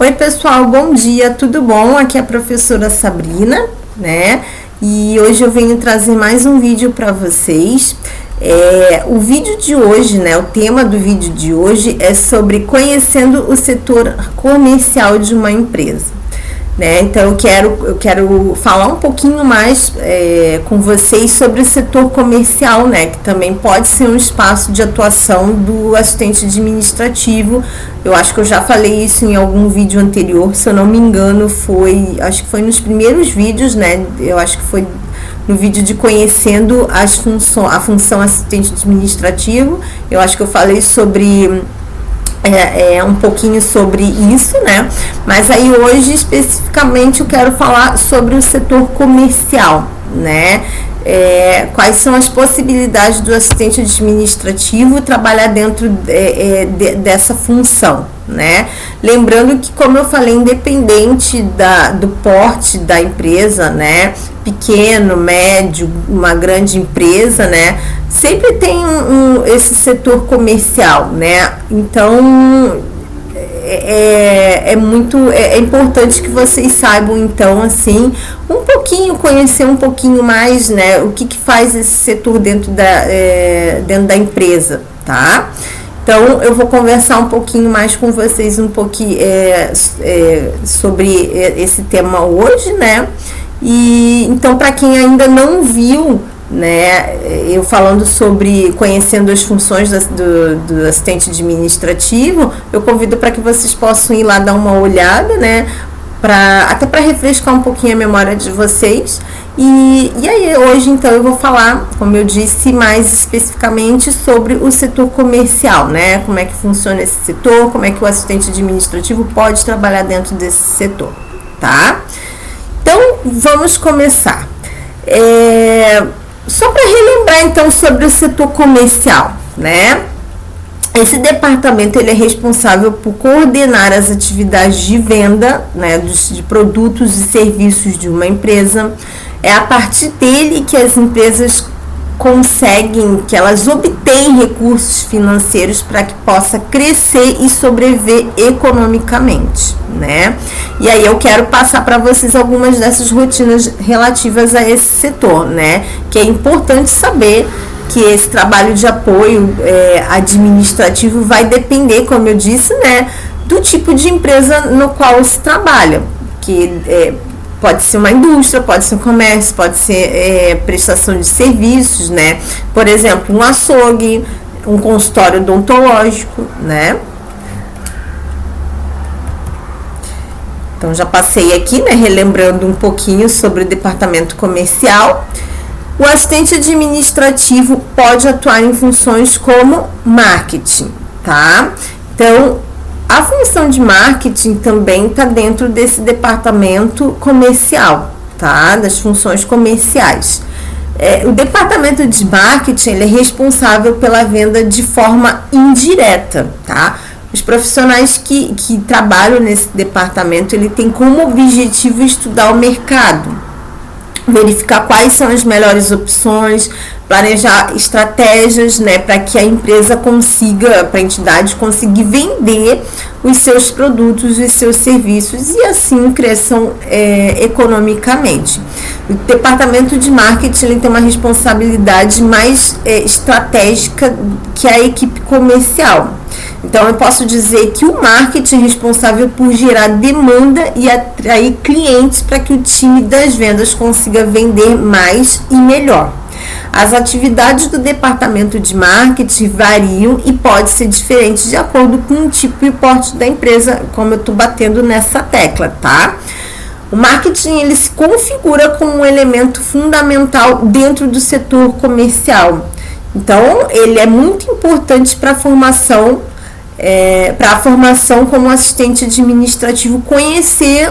Oi pessoal, bom dia, tudo bom? Aqui é a professora Sabrina, né? E hoje eu venho trazer mais um vídeo para vocês. O vídeo de hoje, né? O tema do vídeo de hoje é sobre conhecendo o setor comercial de uma empresa. Né? Então eu quero falar um pouquinho mais com vocês sobre o setor comercial, né? Que também pode ser um espaço de atuação do assistente administrativo. Eu acho que eu já falei isso em algum vídeo anterior, se eu não me engano, acho que foi nos primeiros vídeos, né? Eu acho que foi no vídeo de conhecendo a função assistente administrativo. Eu acho que eu falei sobre um pouquinho sobre isso, né? Mas aí hoje especificamente eu quero falar sobre o setor comercial, né? Quais são as possibilidades do assistente administrativo trabalhar dentro dessa função, né? Lembrando que, como eu falei, independente do porte da empresa, né? Pequeno, médio, uma grande empresa, né? Sempre tem esse setor comercial, né? Então é importante que vocês saibam, então, assim, conhecer um pouquinho mais, né? O que faz esse setor dentro da empresa, tá? Então, eu vou conversar um pouquinho mais com vocês sobre esse tema hoje, né? E então, para quem ainda não viu, né, eu falando sobre conhecendo as funções do assistente administrativo, eu convido para que vocês possam ir lá dar uma olhada, né, até para refrescar um pouquinho a memória de vocês. E aí hoje então eu vou falar, como eu disse, mais especificamente sobre o setor comercial, né, como é que funciona esse setor, como é que o assistente administrativo pode trabalhar dentro desse setor, tá? Então vamos começar. Só para relembrar então sobre o setor comercial, né? Esse departamento ele é responsável por coordenar as atividades de venda, né, de produtos e serviços de uma empresa. É a partir dele que as empresas que elas obtêm recursos financeiros para que possa crescer e sobreviver economicamente, né? E aí eu quero passar para vocês algumas dessas rotinas relativas a esse setor, né? Que é importante saber que esse trabalho de apoio administrativo vai depender, como eu disse, né, do tipo de empresa no qual se trabalha, que pode ser uma indústria, pode ser um comércio, pode ser prestação de serviços, né? Por exemplo, um açougue, um consultório odontológico, né? Então, já passei aqui, né, relembrando um pouquinho sobre o departamento comercial. O assistente administrativo pode atuar em funções como marketing, tá? Então, a função de marketing também está dentro desse departamento comercial, tá? Das funções comerciais. O departamento de marketing ele é responsável pela venda de forma indireta, tá? Os profissionais que trabalham nesse departamento, ele tem como objetivo estudar o mercado, verificar quais são as melhores opções, planejar estratégias, né, para que a empresa para a entidade conseguir vender os seus produtos e seus serviços e assim cresçam economicamente. O departamento de marketing ele tem uma responsabilidade mais estratégica que a equipe comercial. Então, eu posso dizer que o marketing é responsável por gerar demanda e atrair clientes para que o time das vendas consiga vender mais e melhor. As atividades do departamento de marketing variam e pode ser diferente de acordo com o tipo e porte da empresa, como eu estou batendo nessa tecla, tá? O marketing ele se configura como um elemento fundamental dentro do setor comercial. Então, ele é muito importante para a formação como assistente administrativo, conhecer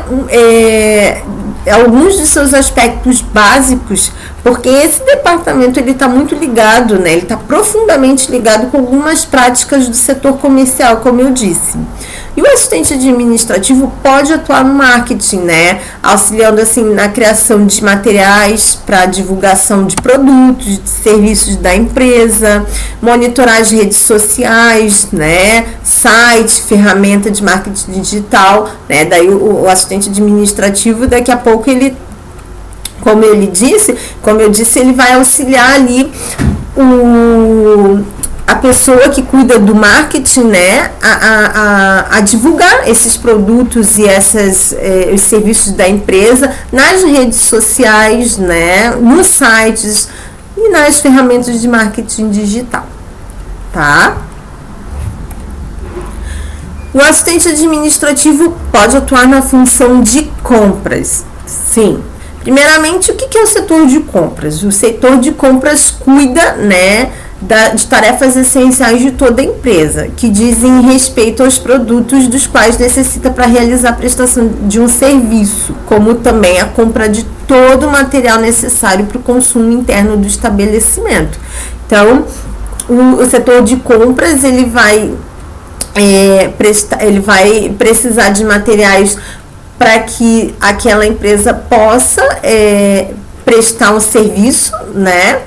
alguns de seus aspectos básicos, porque esse departamento ele está muito ligado, né? Ele está profundamente ligado com algumas práticas do setor comercial, como eu disse. E o assistente administrativo pode atuar no marketing, né? Auxiliando assim na criação de materiais para divulgação de produtos, de serviços da empresa, monitorar as redes sociais, né? Site, ferramenta de marketing digital, né? Daí o assistente administrativo, daqui a pouco ele, como eu disse, ele vai auxiliar ali a pessoa que cuida do marketing, né, a divulgar esses produtos e os serviços da empresa nas redes sociais, né, nos sites e nas ferramentas de marketing digital, tá? O assistente administrativo pode atuar na função de compras, sim. Primeiramente, o que é o setor de compras? O setor de compras cuida, né, de tarefas essenciais de toda a empresa, que dizem respeito aos produtos dos quais necessita para realizar a prestação de um serviço, como também a compra de todo o material necessário para o consumo interno do estabelecimento. Então, o setor de compras, ele vai precisar de materiais para que aquela empresa possa prestar um serviço, né?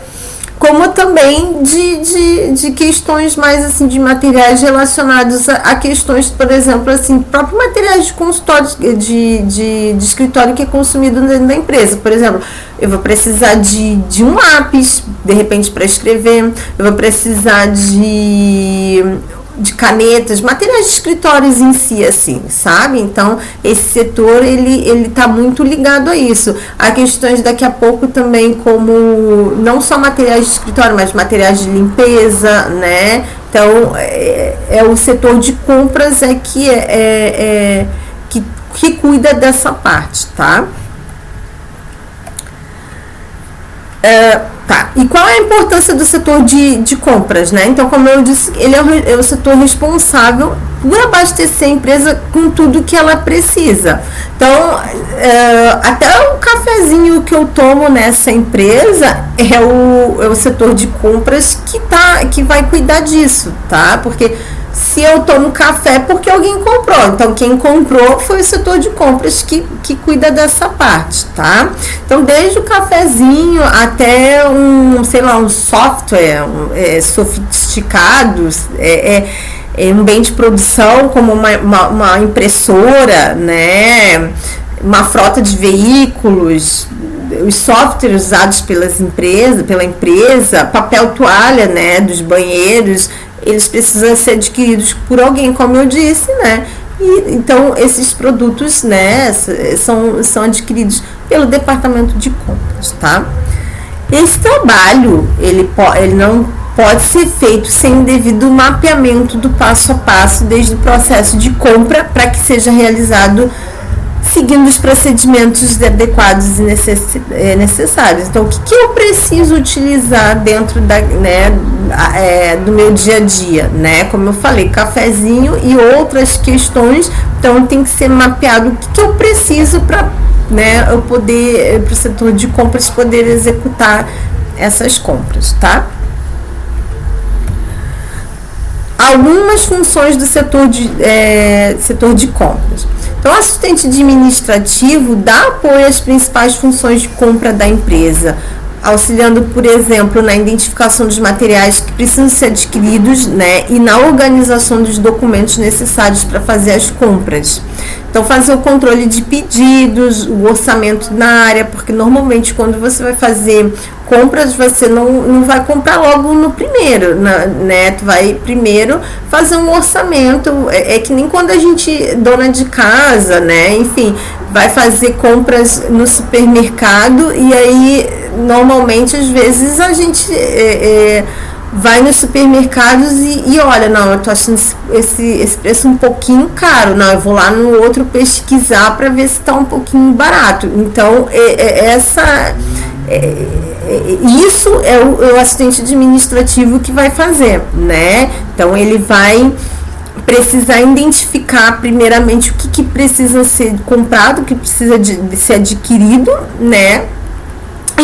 Como também de questões mais assim de materiais relacionados a questões, por exemplo, assim, próprios materiais de consultório, de escritório que é consumido dentro da empresa. Por exemplo, eu vou precisar de um lápis, de repente, para escrever, eu vou precisar de canetas, materiais de escritórios em si, assim, sabe? Então, esse setor, ele tá muito ligado a isso. Há questões daqui a pouco também como, não só materiais de escritório, mas materiais de limpeza, né? Então, o setor de compras que cuida dessa parte, tá? Tá, e qual é a importância do setor de compras, né? Então, como eu disse, ele é o setor responsável por abastecer a empresa com tudo que ela precisa. Então, até o cafezinho que eu tomo nessa empresa é o setor de compras que vai cuidar disso, tá? Porque se eu tomo café, porque alguém comprou. Então, quem comprou foi o setor de compras que cuida dessa parte, tá? Então, desde o cafezinho até um software sofisticado, um bem de produção, como uma impressora, né? Uma frota de veículos, os softwares usados pela empresa, papel toalha, né? Dos banheiros, eles precisam ser adquiridos por alguém, como eu disse, né? E, então, esses produtos, né, são adquiridos pelo departamento de compras, tá? Esse trabalho, ele não pode ser feito sem o devido mapeamento do passo a passo, desde o processo de compra, para que seja realizado seguindo os procedimentos adequados e necessários. Então, o que eu preciso utilizar dentro do meu dia a dia, né? Como eu falei, cafezinho e outras questões. Então, tem que ser mapeado o que eu preciso para, né, eu poder, para o setor de compras poder executar essas compras, tá? Algumas funções do setor de compras. Então, o assistente administrativo dá apoio às principais funções de compra da empresa, auxiliando, por exemplo, na identificação dos materiais que precisam ser adquiridos, né, e na organização dos documentos necessários para fazer as compras. Então, fazer o controle de pedidos, o orçamento na área, porque normalmente quando você vai fazer compras, você não vai comprar logo no primeiro, né? Tu vai primeiro fazer um orçamento, é que nem quando a gente, dona de casa, né? Enfim, vai fazer compras no supermercado e aí, normalmente, às vezes, a gente vai nos supermercados e olha, não, eu tô achando esse preço um pouquinho caro, não, eu vou lá no outro pesquisar para ver se está um pouquinho barato. Então, isso é o assistente administrativo que vai fazer, né? Então, ele vai precisar identificar primeiramente o que precisa ser comprado, o que precisa de ser adquirido, né?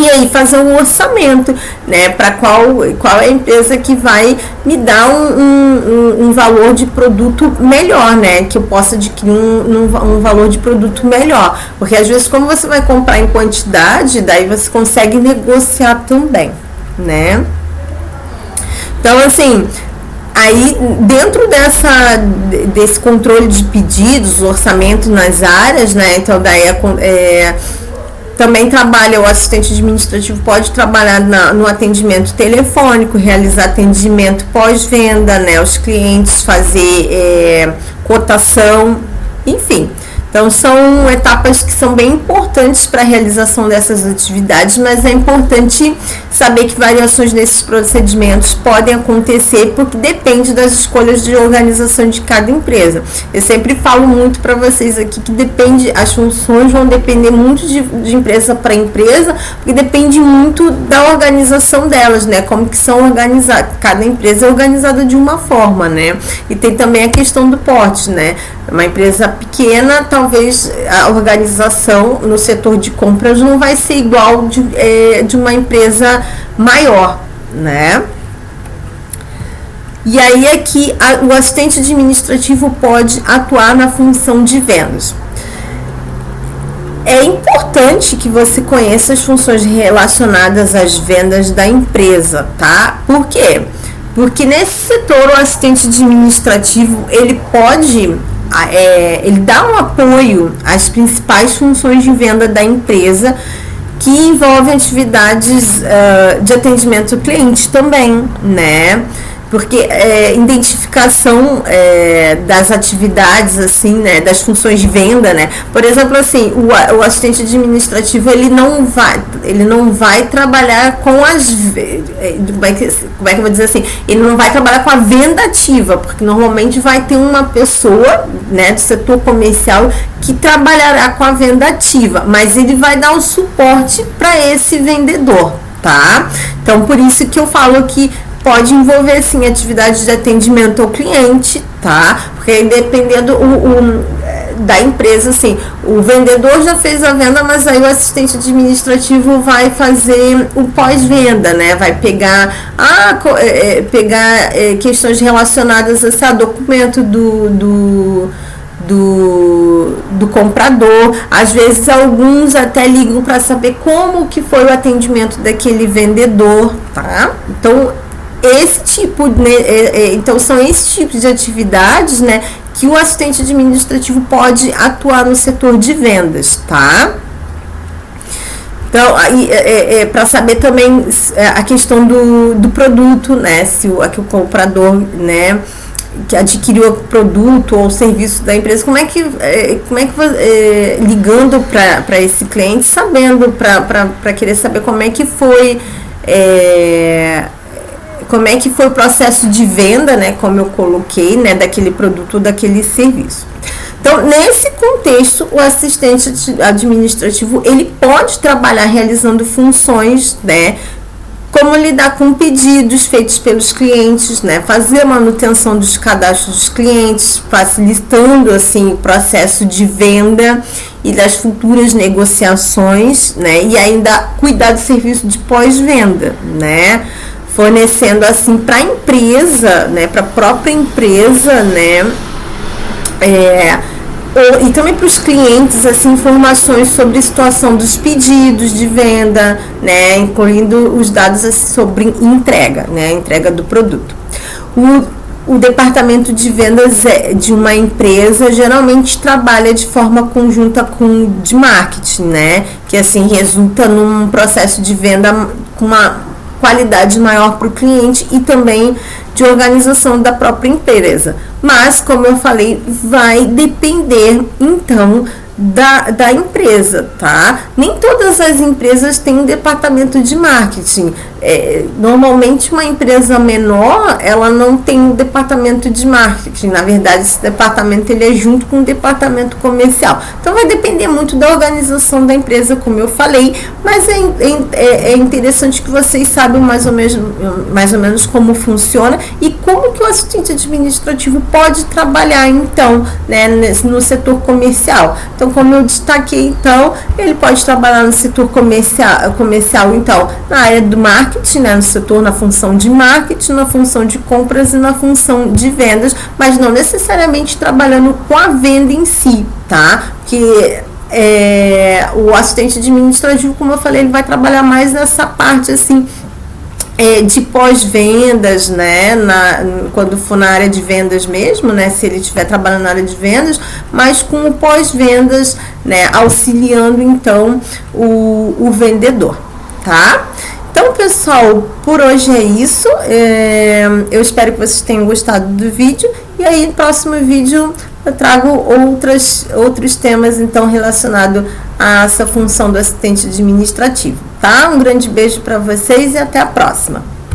E aí fazer um orçamento, né, para qual é a empresa que vai me dar um valor de produto melhor, né, que eu possa adquirir um valor de produto melhor, porque às vezes como você vai comprar em quantidade, daí você consegue negociar também, né. Então assim, aí dentro desse controle de pedidos, orçamento nas áreas, né, então daí também trabalha, o assistente administrativo pode trabalhar no atendimento telefônico, realizar atendimento pós-venda, né, os clientes, fazer cotação, enfim. Então, são etapas que são bem importantes para a realização dessas atividades, mas é importante saber que variações nesses procedimentos podem acontecer porque depende das escolhas de organização de cada empresa. Eu sempre falo muito para vocês aqui que as funções vão depender muito de empresa para empresa, porque depende muito da organização delas, né? Como que são organizadas. Cada empresa é organizada de uma forma, né? E tem também a questão do porte, né? Uma empresa pequena, talvez a organização no setor de compras não vai ser igual de uma empresa maior, né? E aí aqui o assistente administrativo pode atuar na função de vendas. É importante que você conheça as funções relacionadas às vendas da empresa, tá? Por quê? Porque nesse setor o assistente administrativo ele pode ele dá um apoio às principais funções de venda da empresa que envolvem atividades de atendimento ao cliente também, né? Porque identificação das atividades, assim, né, das funções de venda, né? Por exemplo, assim, o assistente administrativo ele não vai trabalhar com as como é que eu vou dizer assim? Ele não vai trabalhar com a venda ativa, porque normalmente vai ter uma pessoa, né, do setor comercial que trabalhará com a venda ativa, mas ele vai dar o suporte para esse vendedor, tá? Então, por isso que eu falo que pode envolver, sim, atividades de atendimento ao cliente, tá? Porque dependendo da empresa, assim, o vendedor já fez a venda, mas aí o assistente administrativo vai fazer o pós-venda, né? Vai pegar questões relacionadas a documento do comprador. Às vezes alguns até ligam para saber como que foi o atendimento daquele vendedor, tá? Então são esses tipos de atividades, né, que o assistente administrativo pode atuar no setor de vendas, tá? Então, para saber também a questão do produto, né, se o comprador, né, que adquiriu o produto ou o serviço da empresa, como é que ligando para esse cliente, sabendo, para querer saber como é que foi o processo de venda, né, como eu coloquei, né, daquele produto, daquele serviço. Então, nesse contexto, o assistente administrativo, ele pode trabalhar realizando funções, né, como lidar com pedidos feitos pelos clientes, né, fazer a manutenção dos cadastros dos clientes, facilitando, assim, o processo de venda e das futuras negociações, né, e ainda cuidar do serviço de pós-venda, né, fornecendo assim para a empresa, né, para a própria empresa, né, e também para os clientes, assim, informações sobre a situação dos pedidos de venda, né, incluindo os dados assim, sobre entrega, né, entrega do produto. O departamento de vendas de uma empresa geralmente trabalha de forma conjunta com o de marketing, né, que assim resulta num processo de venda com uma qualidade maior para o cliente e também de organização da própria empresa. Mas, como eu falei, vai depender, então, da empresa, tá? Nem todas as empresas têm um departamento de marketing. Normalmente, uma empresa menor, ela não tem um departamento de marketing. Na verdade, esse departamento ele é junto com o departamento comercial. Então, vai depender muito da organização da empresa, como eu falei, mas é interessante que vocês saibam mais ou menos como funciona e como que o assistente administrativo pode trabalhar, então, né, no setor comercial. Então, Então, como eu destaquei, então, ele pode trabalhar no setor comercial, então, na área do marketing, né, no setor, na função de marketing, na função de compras e na função de vendas, mas não necessariamente trabalhando com a venda em si, tá? Que o assistente administrativo, como eu falei, ele vai trabalhar mais nessa parte, assim, de pós-vendas, né, quando for na área de vendas mesmo, né, se ele estiver trabalhando na área de vendas, mas com o pós-vendas, né, auxiliando então o vendedor, tá? Então, pessoal, por hoje é isso. Eu espero que vocês tenham gostado do vídeo, e aí no próximo vídeo eu trago outros temas então relacionados a essa função do assistente administrativo, tá? Um grande beijo para vocês e até a próxima.